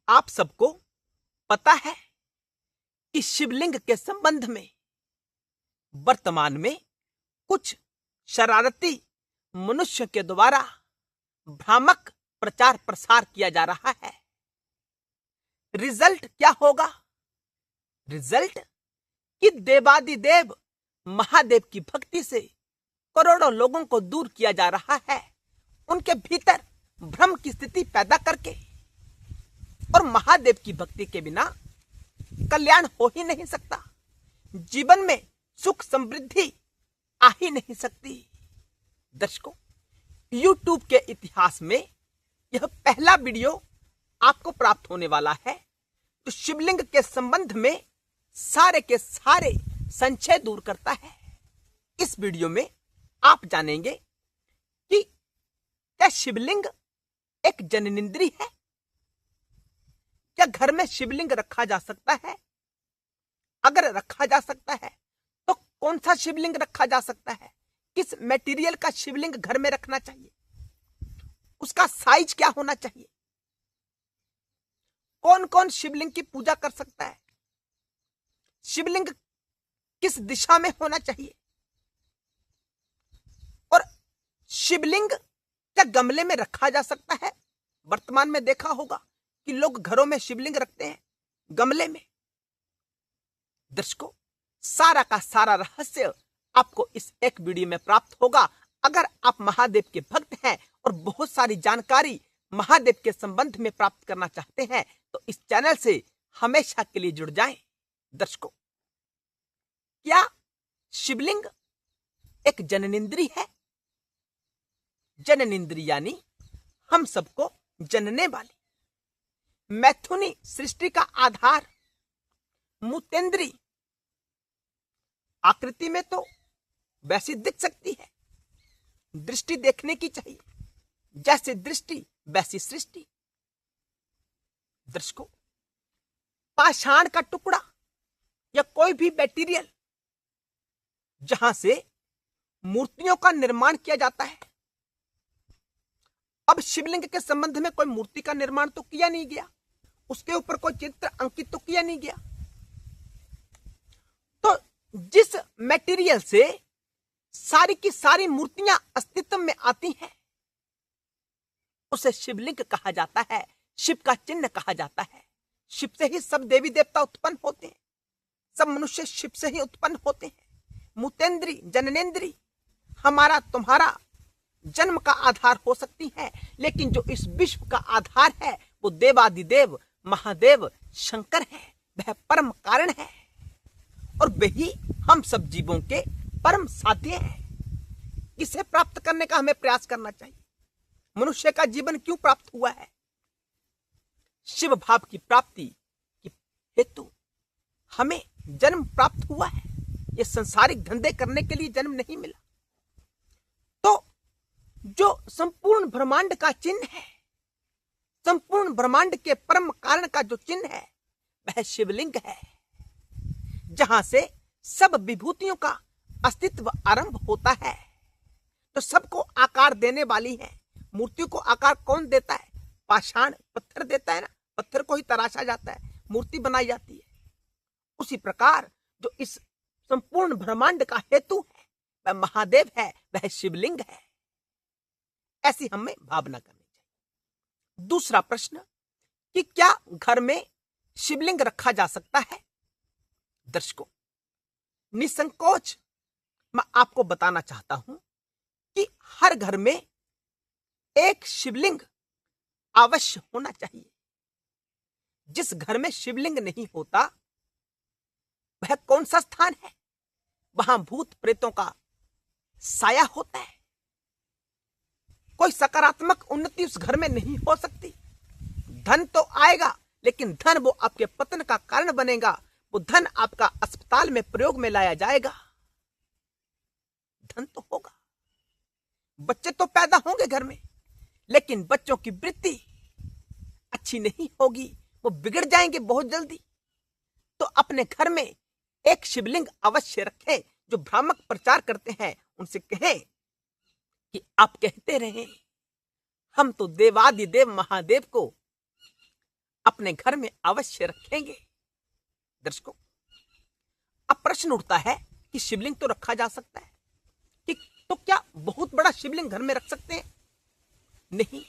आप सबको पता है कि शिवलिंग के संबंध में वर्तमान में कुछ शरारती मनुष्य के द्वारा भ्रामक प्रचार प्रसार किया जा रहा है। रिजल्ट क्या होगा? रिजल्ट कि देवादिदेव महादेव की भक्ति से करोड़ों लोगों को दूर किया जा रहा है, उनके भीतर भ्रम की स्थिति पैदा करके। और महादेव की भक्ति के बिना कल्याण हो ही नहीं सकता, जीवन में सुख समृद्धि आ ही नहीं सकती। दर्शकों, YouTube के इतिहास में यह पहला वीडियो आपको प्राप्त होने वाला है जो शिवलिंग के संबंध में सारे के सारे संशय दूर करता है। इस वीडियो में आप जानेंगे कि क्या शिवलिंग एक जननेंद्रिय है? क्या घर में शिवलिंग रखा जा सकता है? अगर रखा जा सकता है तो कौन सा शिवलिंग रखा जा सकता है? किस मटेरियल का शिवलिंग घर में रखना चाहिए? उसका साइज क्या होना चाहिए? कौन कौन शिवलिंग की पूजा कर सकता है? शिवलिंग किस दिशा में होना चाहिए? और शिवलिंग क्या गमले में रखा जा सकता है? वर्तमान में देखा होगा कि लोग घरों में शिवलिंग रखते हैं गमले में। दर्शकों, सारा का सारा रहस्य आपको इस एक वीडियो में प्राप्त होगा। अगर आप महादेव के भक्त हैं और बहुत सारी जानकारी महादेव के संबंध में प्राप्त करना चाहते हैं तो इस चैनल से हमेशा के लिए जुड़ जाएं। दर्शकों, क्या शिवलिंग एक जननेंद्रिय है? जननेंद्रिय यानी हम सबको जनने वाली, मैथुनी सृष्टि का आधार, मूतेंद्री। आकृति में तो वैसी दिख सकती है, दृष्टि देखने की चाहिए, जैसे दृष्टि वैसी सृष्टि। दर्शकों, पाषाण का टुकड़ा या कोई भी मटेरियल जहां से मूर्तियों का निर्माण किया जाता है। अब शिवलिंग के संबंध में कोई मूर्ति का निर्माण तो किया नहीं गया, उसके ऊपर कोई चित्र अंकित तो किया नहीं गया। तो जिस मटेरियल से सारी की सारी मूर्तियां अस्तित्व में आती हैं उसे शिवलिंग कहा जाता है, शिव का चिन्ह कहा जाता है। शिव से ही सब देवी देवता उत्पन्न होते हैं, सब मनुष्य शिव से ही उत्पन्न होते हैं। मूतेंद्री, जननेंद्री हमारा तुम्हारा जन्म का आधार हो सकती है, लेकिन जो इस विश्व का आधार है वो देवादिदेव महादेव शंकर है, वह परम कारण है और वही हम सब जीवों के परम साध्य है। इसे प्राप्त करने का हमें प्रयास करना चाहिए। मनुष्य का जीवन क्यों प्राप्त हुआ है? शिव भाव की प्राप्ति की हेतु हमें जन्म प्राप्त हुआ है। ये संसारिक धंधे करने के लिए जन्म नहीं मिला। तो जो संपूर्ण ब्रह्मांड का चिन्ह है, संपूर्ण ब्रह्मांड के परम कारण का जो चिन्ह है वह शिवलिंग है, जहां से सब विभूतियों का अस्तित्व आरंभ होता है। तो सबको आकार देने वाली है। मूर्ति को आकार कौन देता है? पाषाण, पत्थर देता है ना, पत्थर को ही तराशा जाता है, मूर्ति बनाई जाती है। उसी प्रकार जो इस संपूर्ण ब्रह्मांड का हेतु है वह महादेव है, वह शिवलिंग है। ऐसी हमें भावना करनी चाहिए। दूसरा प्रश्न कि क्या घर में शिवलिंग रखा जा सकता है? दर्शकों, निसंकोच मैं आपको बताना चाहता हूं कि हर घर में एक शिवलिंग अवश्य होना चाहिए। जिस घर में शिवलिंग नहीं होता वह कौन सा स्थान है? वहां भूत प्रेतों का साया होता है। कोई सकारात्मक उन्नति उस घर में नहीं हो सकती। धन तो आएगा, लेकिन धन वो आपके पतन का कारण बनेगा। वो धन आपका अस्पताल में प्रयोग में लाया जाएगा। धन तो होगा, बच्चे तो पैदा होंगे घर में, लेकिन बच्चों की वृत्ति अच्छी नहीं होगी, वो बिगड़ जाएंगे बहुत जल्दी। तो अपने घर में एक शिवलिंग अवश्य रखें। जो भ्रामक प्रचार करते हैं उनसे कहें कि आप कहते रहें हम तो देवादिदेव महादेव को अपने घर में अवश्य रखेंगे। दर्शकों, अब प्रश्न उठता है कि शिवलिंग तो रखा जा सकता है, कि तो क्या बहुत बड़ा शिवलिंग घर में रख सकते हैं? नहीं।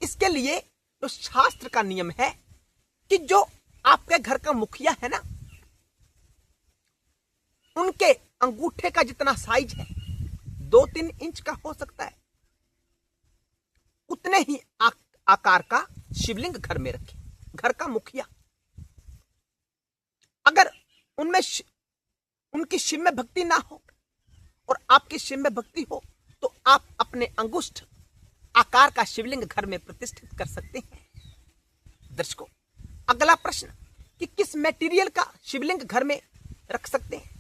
इसके लिए तो शास्त्र का नियम है कि जो आपके घर का मुखिया है ना, उनके अंगूठे का जितना साइज है 2-3 इंच का हो सकता है, उतने ही आकार का शिवलिंग घर में रखें। घर का मुखिया अगर उनमें उनकी शिव में भक्ति ना हो और आपकी शिव में भक्ति हो, तो आप अपने अंगुष्ठ आकार का शिवलिंग घर में प्रतिष्ठित कर सकते हैं। दर्शकों, अगला प्रश्न कि किस मटेरियल का शिवलिंग घर में रख सकते हैं?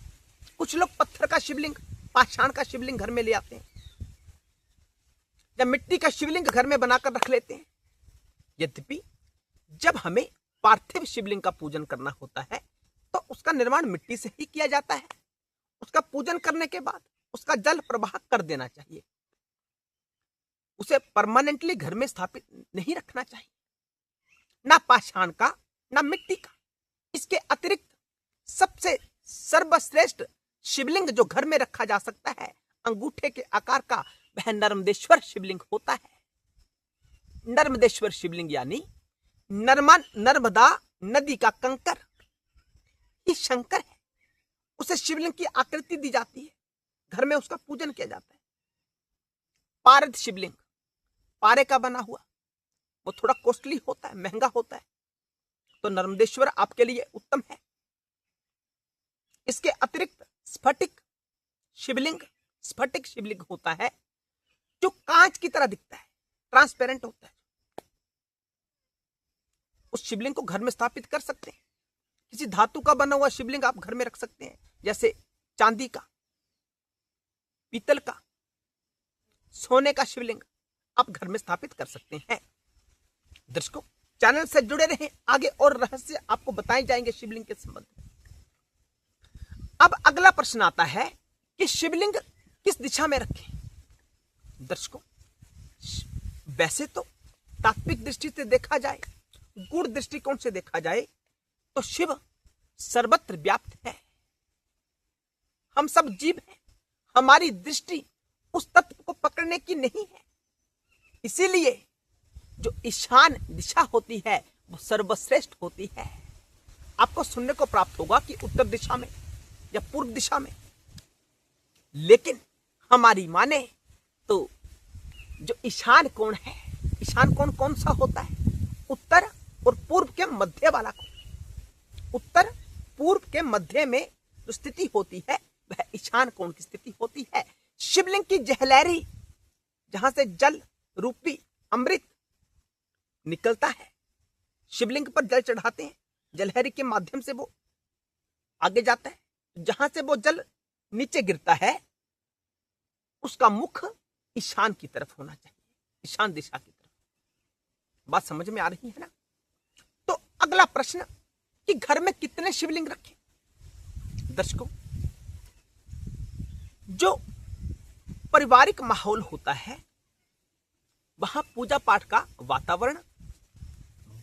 कुछ लोग पत्थर का शिवलिंग, पाषाण का शिवलिंग घर में ले आते हैं, या मिट्टी का शिवलिंग घर में बनाकर रख लेते हैं। यद्यपि जब हमें पार्थिव शिवलिंग का पूजन करना होता है तो उसका निर्माण मिट्टी से ही किया जाता है। उसका पूजन करने के बाद उसका जल प्रवाह कर देना चाहिए। उसे परमानेंटली घर में स्थापित नहीं रखना चाहिए, ना पाषाण का ना मिट्टी का। इसके अतिरिक्त सबसे सर्वश्रेष्ठ शिवलिंग जो घर में रखा जा सकता है अंगूठे के आकार का, वह नर्मदेश्वर शिवलिंग होता है। नर्मदेश्वर शिवलिंग यानी नर्मदा नदी का कंकर ही शंकर है। उसे शिवलिंग की आकृति दी जाती है, घर में उसका पूजन किया जाता है। पारद शिवलिंग, पारे का बना हुआ, वो थोड़ा कॉस्टली होता है, महंगा होता है, तो नर्मदेश्वर आपके लिए उत्तम है। इसके अतिरिक्त स्फटिक शिवलिंग होता है जो कांच की तरह दिखता है, ट्रांसपेरेंट होता है। उस शिवलिंग को घर में स्थापित कर सकते हैं। किसी धातु का बना हुआ शिवलिंग आप घर में रख सकते हैं, जैसे चांदी का, पीतल का, सोने का शिवलिंग आप घर में स्थापित कर सकते हैं। दर्शकों, चैनल से जुड़े रहें, आगे और रहस्य आपको बताए जाएंगे शिवलिंग के संबंध में। अब अगला प्रश्न आता है कि शिवलिंग किस दिशा में रखें? दर्शकों, वैसे तो तात्विक दृष्टि से देखा जाए, गुण दृष्टिकोण से देखा जाए तो शिव सर्वत्र व्याप्त है। हम सब जीव हैं, हमारी दृष्टि उस तत्व को पकड़ने की नहीं है। इसीलिए जो ईशान दिशा होती है वो सर्वश्रेष्ठ होती है। आपको सुनने को प्राप्त होगा कि उत्तर दिशा में या पूर्व दिशा में, लेकिन हमारी माने तो जो ईशान कोण है, ईशान कोण कौन सा होता है? उत्तर और पूर्व के मध्य वाला कोण। उत्तर पूर्व के मध्य में जो स्थिति होती है वह ईशान कोण की स्थिति होती है। शिवलिंग की जहलैरी, जहां से जल रूपी अमृत निकलता है, शिवलिंग पर जल चढ़ाते हैं, जलहरी के माध्यम से वो आगे जाता है। जहां से वो जल नीचे गिरता है उसका मुख ईशान की तरफ होना चाहिए, ईशान दिशा की तरफ। बात समझ में आ रही है ना? तो अगला प्रश्न कि घर में कितने शिवलिंग रखें? दर्शकों, जो पारिवारिक माहौल होता है वहां पूजा पाठ का वातावरण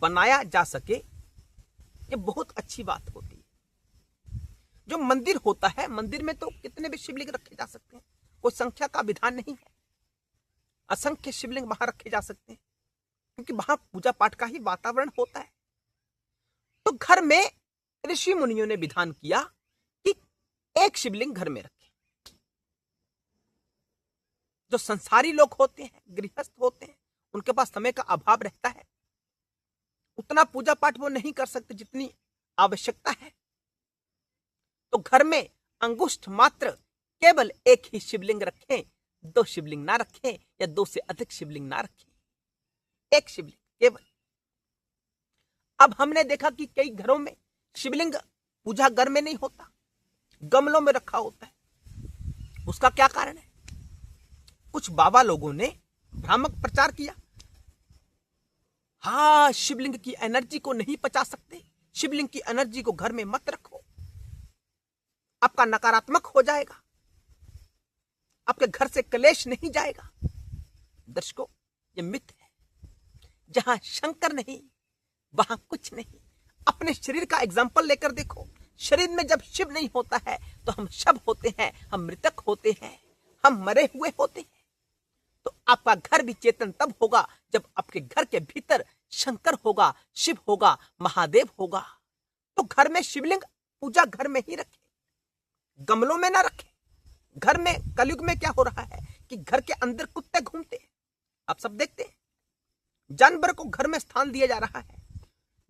बनाया जा सके, ये बहुत अच्छी बात होती है। जो मंदिर होता है, मंदिर में तो कितने भी शिवलिंग रखे जा सकते हैं, कोई संख्या का विधान नहीं है। असंख्य शिवलिंग वहां रखे जा सकते हैं क्योंकि वहां पूजा पाठ का ही वातावरण होता है। तो घर में ऋषि मुनियों ने विधान किया कि एक शिवलिंग घर में रखें। जो संसारी लोग होते हैं, गृहस्थ होते हैं, उनके पास समय का अभाव रहता है, उतना पूजा पाठ वो नहीं कर सकते जितनी आवश्यकता है। तो घर में अंगुष्ठ मात्र केवल एक ही शिवलिंग रखें, 2 शिवलिंग ना रखें या 2 से अधिक शिवलिंग ना रखें, एक शिवलिंग केवल। अब हमने देखा कि कई घरों में शिवलिंग पूजा घर में नहीं होता, गमलों में रखा होता है। उसका क्या कारण है? कुछ बाबा लोगों ने भ्रामक प्रचार किया, हाँ शिवलिंग की एनर्जी को नहीं पचा सकते, शिवलिंग की एनर्जी को घर में मत रखो, आपका नकारात्मक हो जाएगा, आपके घर से कलेश नहीं जाएगा। दर्शकों, ये मिथ है। जहां शंकर नहीं, वहां कुछ नहीं। अपने शरीर का एग्जाम्पल लेकर देखो, शरीर में जब शिव नहीं होता है तो हम शव होते हैं, हम मृतक होते हैं, हम मरे हुए होते हैं। तो आपका घर भी चेतन तब होगा जब आपके घर के भीतर शंकर होगा, शिव होगा, महादेव होगा। तो घर में शिवलिंग पूजा घर में ही रखे, गमलों में ना रखे। घर में कलयुग में क्या हो रहा है कि घर के अंदर कुत्ते घूमते हैं, आप सब देखते हैं। जानवर को घर में स्थान दिया जा रहा है।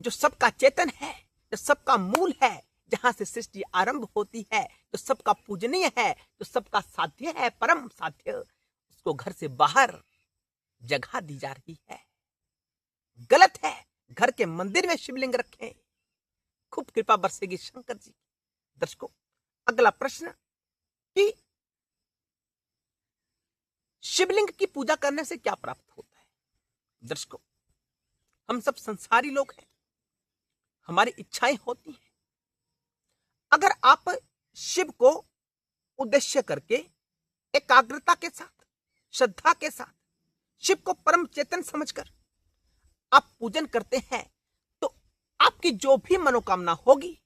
जो सबका चेतन है, जो सबका मूल है, जहां से सृष्टि आरंभ होती है, जो सबका पूजनीय है, जो सबका साध्य है, परम साध्य, उसको घर से बाहर जगह दी जा रही है। गलत है। घर के मंदिर में शिवलिंग रखें, खूब कृपा बरसेगी शंकर जी। दर्शकों, अगला प्रश्न कि शिवलिंग की पूजा करने से क्या प्राप्त होता है। दर्शकों, हम सब संसारी लोग हैं, हमारी इच्छाएं होती हैं। अगर आप शिव को उद्देश्य करके एकाग्रता के साथ, श्रद्धा के साथ, शिव को परम चेतन समझकर आप पूजन करते हैं तो आपकी जो भी मनोकामना होगी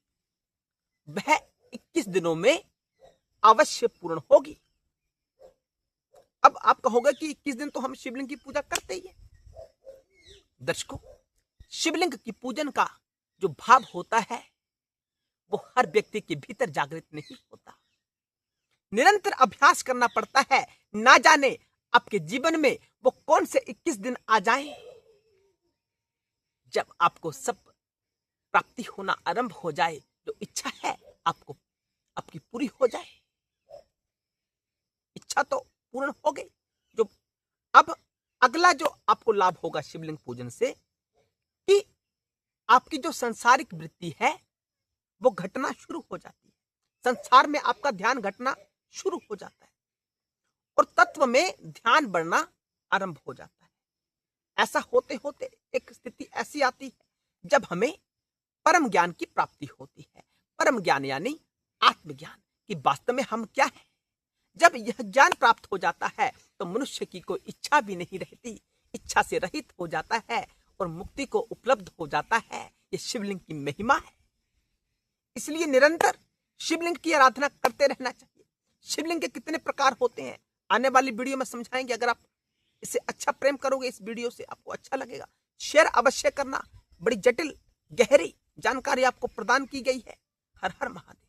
वह 21 दिनों में अवश्य पूर्ण होगी। अब आप कहोगे कि 21 दिन तो हम शिवलिंग की पूजा करते ही हैं। दर्शकों, शिवलिंग की पूजन का जो भाव होता है वो हर व्यक्ति के भीतर जागृत नहीं होता। निरंतर अभ्यास करना पड़ता है। ना जाने आपके जीवन में वो कौन से 21 दिन आ जाएं जब आपको सब प्राप्ति होना आरंभ हो जाए, जो इच्छा है आपको आपकी पूरी हो जाए। इच्छा तो पूर्ण हो गई। जो अब अगला जो आपको लाभ होगा शिवलिंग पूजन से कि आपकी जो सांसारिक वृत्ति है वो घटना शुरू हो जाती है। संसार में आपका ध्यान घटना शुरू हो जाता है और तत्व में ध्यान बढ़ना आरंभ हो जाता है। ऐसा होते होते एक स्थिति ऐसी आती है जब हमें परम ज्ञान की प्राप्ति होती है। परम ज्ञान यानी आत्मज्ञान कि वास्तव में हम क्या है। जब यह ज्ञान प्राप्त हो जाता है तो मनुष्य की कोई इच्छा भी नहीं रहती, इच्छा से रहित हो जाता है और मुक्ति को उपलब्ध हो जाता है। ये शिवलिंग की महिमा है। इसलिए निरंतर शिवलिंग की आराधना करते रहना चाहिए। शिवलिंग के कितने प्रकार होते हैं आने वाली वीडियो में समझाएंगे। अगर आप इसे अच्छा प्रेम करोगे, इस वीडियो से आपको अच्छा लगेगा, शेयर अवश्य करना। बड़ी जटिल गहरी जानकारी आपको प्रदान की गई है। हर हर महादेव।